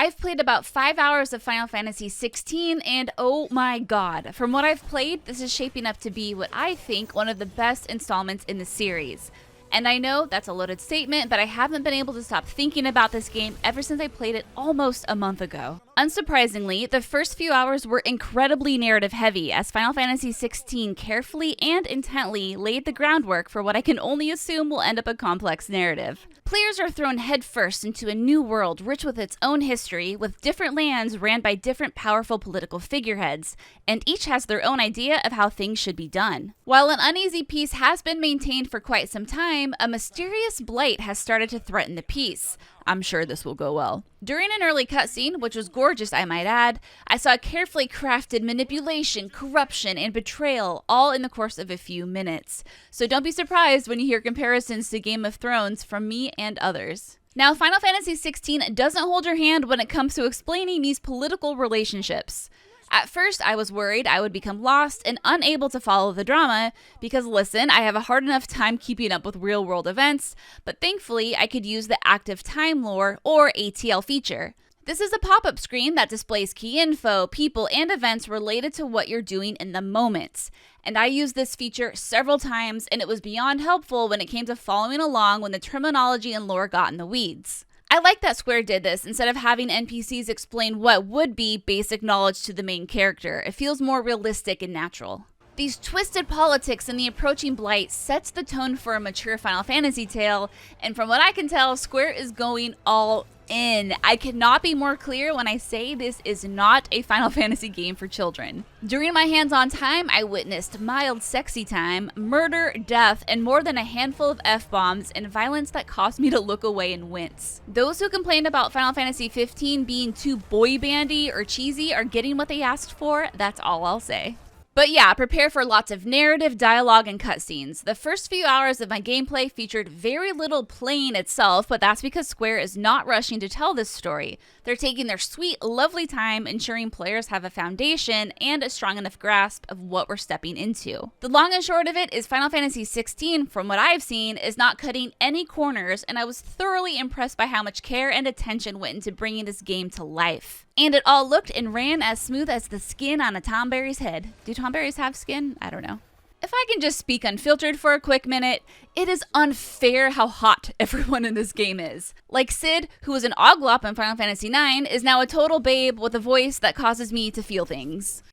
I've played about 5 hours of Final Fantasy 16 and oh my god, from what I've played, this is shaping up to be what I think one of the best installments in the series. And I know that's a loaded statement, but I haven't been able to stop thinking about this game ever since I played it almost a month ago. Unsurprisingly, the first few hours were incredibly narrative heavy as Final Fantasy 16 carefully and intently laid the groundwork for what I can only assume will end up a complex narrative. Players are thrown headfirst into a new world rich with its own history, with different lands ran by different powerful political figureheads, and each has their own idea of how things should be done. While an uneasy peace has been maintained for quite some time, a mysterious blight has started to threaten the peace. I'm sure this will go well. During an early cutscene, which was gorgeous I might add, I saw carefully crafted manipulation, corruption, and betrayal all in the course of a few minutes. So don't be surprised when you hear comparisons to Game of Thrones from me and others. Now, Final Fantasy 16 doesn't hold your hand when it comes to explaining these political relationships. At first, I was worried I would become lost and unable to follow the drama because, listen, I have a hard enough time keeping up with real-world events, but thankfully, I could use the Active Time Lore, or ATL feature. This is a pop-up screen that displays key info, people, and events related to what you're doing in the moment. And I used this feature several times, and it was beyond helpful when it came to following along when the terminology and lore got in the weeds. I like that Square did this instead of having NPCs explain what would be basic knowledge to the main character. It feels more realistic and natural. These twisted politics and the approaching blight sets the tone for a mature Final Fantasy tale, and from what I can tell, Square is going all in. I cannot be more clear when I say this is not a Final Fantasy game for children. During my hands-on time, I witnessed mild sexy time, murder, death, and more than a handful of F-bombs and violence that caused me to look away and wince. Those who complained about Final Fantasy 15 being too boy bandy or cheesy are getting what they asked for, that's all I'll say. But yeah, prepare for lots of narrative, dialogue, and cutscenes. The first few hours of my gameplay featured very little playing itself, but that's because Square is not rushing to tell this story. They're taking their sweet, lovely time, ensuring players have a foundation and a strong enough grasp of what we're stepping into. The long and short of it is Final Fantasy 16, from what I've seen, is not cutting any corners, and I was thoroughly impressed by how much care and attention went into bringing this game to life. And it all looked and ran as smooth as the skin on a tomberry's head. Do tomberries have skin? I don't know. If I can just speak unfiltered for a quick minute, it is unfair how hot everyone in this game is. Like Cid, who was an Oglop in Final Fantasy IX, is now a total babe with a voice that causes me to feel things.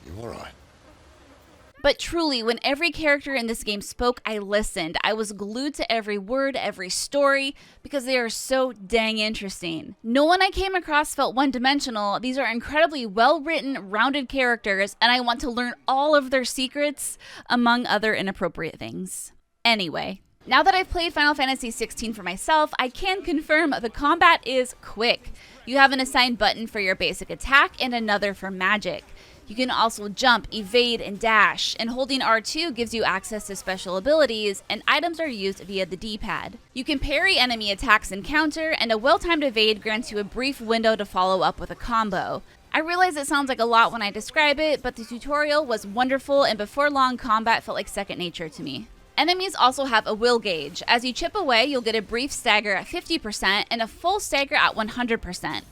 You alright? But truly, when every character in this game spoke, I listened. I was glued to every word, every story, because they are so dang interesting. No one I came across felt one-dimensional. These are incredibly well-written, rounded characters, and I want to learn all of their secrets, among other inappropriate things. Anyway, now that I've played Final Fantasy 16 for myself, I can confirm the combat is quick. You have an assigned button for your basic attack and another for magic. You can also jump, evade, and dash, and holding R2 gives you access to special abilities, and items are used via the D-pad. You can parry enemy attacks and counter, and a well-timed evade grants you a brief window to follow up with a combo. I realize it sounds like a lot when I describe it, but the tutorial was wonderful, and before long, combat felt like second nature to me. Enemies also have a will gauge. As you chip away, you'll get a brief stagger at 50% and a full stagger at 100%.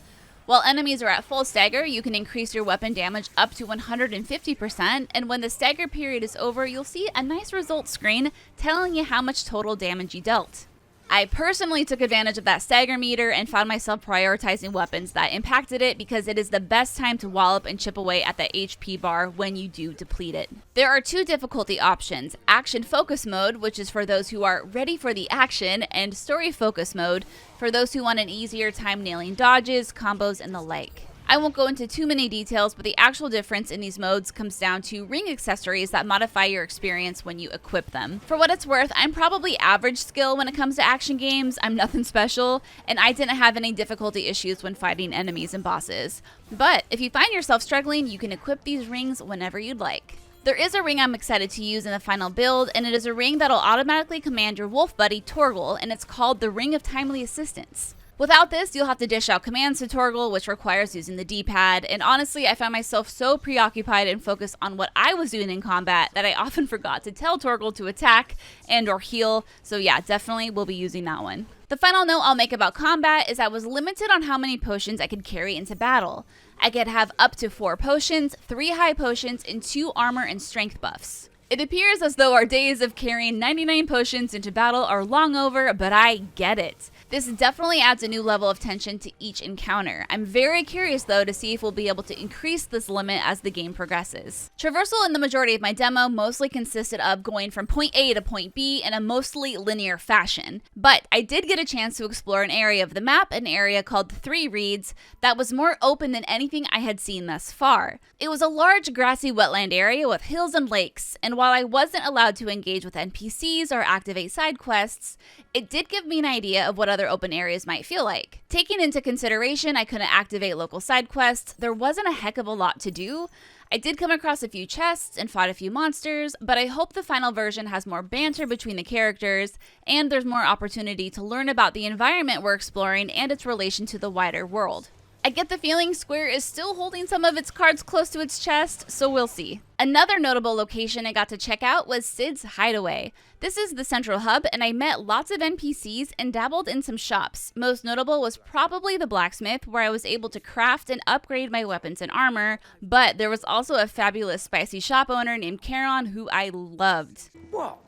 While enemies are at full stagger, you can increase your weapon damage up to 150%, and when the stagger period is over, you'll see a nice results screen telling you how much total damage you dealt. I personally took advantage of that stagger meter and found myself prioritizing weapons that impacted it because it is the best time to wallop and chip away at the HP bar when you do deplete it. There are two difficulty options: Action Focus Mode, which is for those who are ready for the action, and Story Focus Mode, for those who want an easier time nailing dodges, combos, and the like. I won't go into too many details, but the actual difference in these modes comes down to ring accessories that modify your experience when you equip them. For what it's worth, I'm probably average skill when it comes to action games. I'm nothing special, and I didn't have any difficulty issues when fighting enemies and bosses. But if you find yourself struggling, you can equip these rings whenever you'd like. There is a ring I'm excited to use in the final build, and it is a ring that'll automatically command your wolf buddy Torgal, and it's called the Ring of Timely Assistance. Without this, you'll have to dish out commands to Torgal, which requires using the D-pad, and honestly, I found myself so preoccupied and focused on what I was doing in combat that I often forgot to tell Torgal to attack and or heal, so yeah, definitely will be using that one. The final note I'll make about combat is I was limited on how many potions I could carry into battle. I could have up to 4 potions, 3 high potions, and 2 armor and strength buffs. It appears as though our days of carrying 99 potions into battle are long over, but I get it. This definitely adds a new level of tension to each encounter. I'm very curious though to see if we'll be able to increase this limit as the game progresses. Traversal in the majority of my demo mostly consisted of going from point A to point B in a mostly linear fashion, but I did get a chance to explore an area of the map, an area called the Three Reeds, that was more open than anything I had seen thus far. It was a large grassy wetland area with hills and lakes, and while I wasn't allowed to engage with NPCs or activate side quests, it did give me an idea of what other open areas might feel like. Taking into consideration I couldn't activate local side quests, there wasn't a heck of a lot to do. I did come across a few chests and fought a few monsters, but I hope the final version has more banter between the characters, and there's more opportunity to learn about the environment we're exploring and its relation to the wider world. I get the feeling Square is still holding some of its cards close to its chest, so we'll see. Another notable location I got to check out was Cid's Hideaway. This is the central hub, and I met lots of NPCs and dabbled in some shops. Most notable was probably the blacksmith, where I was able to craft and upgrade my weapons and armor, but there was also a fabulous spicy shop owner named Charon who I loved. What?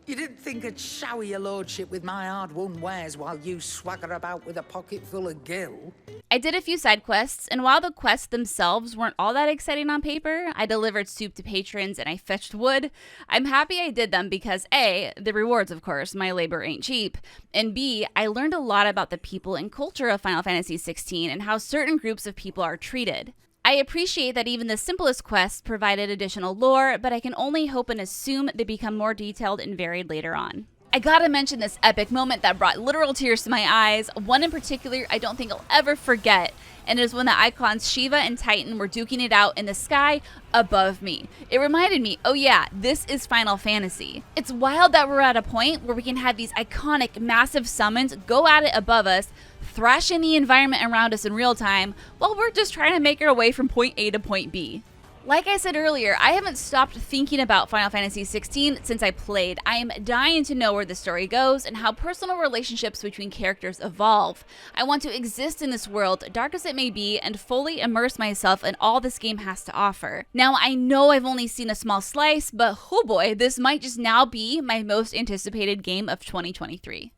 You didn't think I'd shower your lordship with my hard-won wares while you swagger about with a pocket full of gil? I did a few side quests, and while the quests themselves weren't all that exciting on paper, I delivered soup to patrons and I fetched wood. I'm happy I did them because A, the rewards of course, my labor ain't cheap, and B, I learned a lot about the people and culture of Final Fantasy XVI and how certain groups of people are treated. I appreciate that even the simplest quests provided additional lore, but I can only hope and assume they become more detailed and varied later on. I gotta mention this epic moment that brought literal tears to my eyes, one in particular I don't think I'll ever forget, and it is when the icons Shiva and Titan were duking it out in the sky above me. It reminded me, oh yeah, this is Final Fantasy. It's wild that we're at a point where we can have these iconic massive summons go at it above us, thrashing the environment around us in real time, while we're just trying to make our way from point A to point B. Like I said earlier, I haven't stopped thinking about Final Fantasy XVI since I played. I am dying to know where the story goes and how personal relationships between characters evolve. I want to exist in this world, dark as it may be, and fully immerse myself in all this game has to offer. Now, I know I've only seen a small slice, but oh boy, this might just now be my most anticipated game of 2023.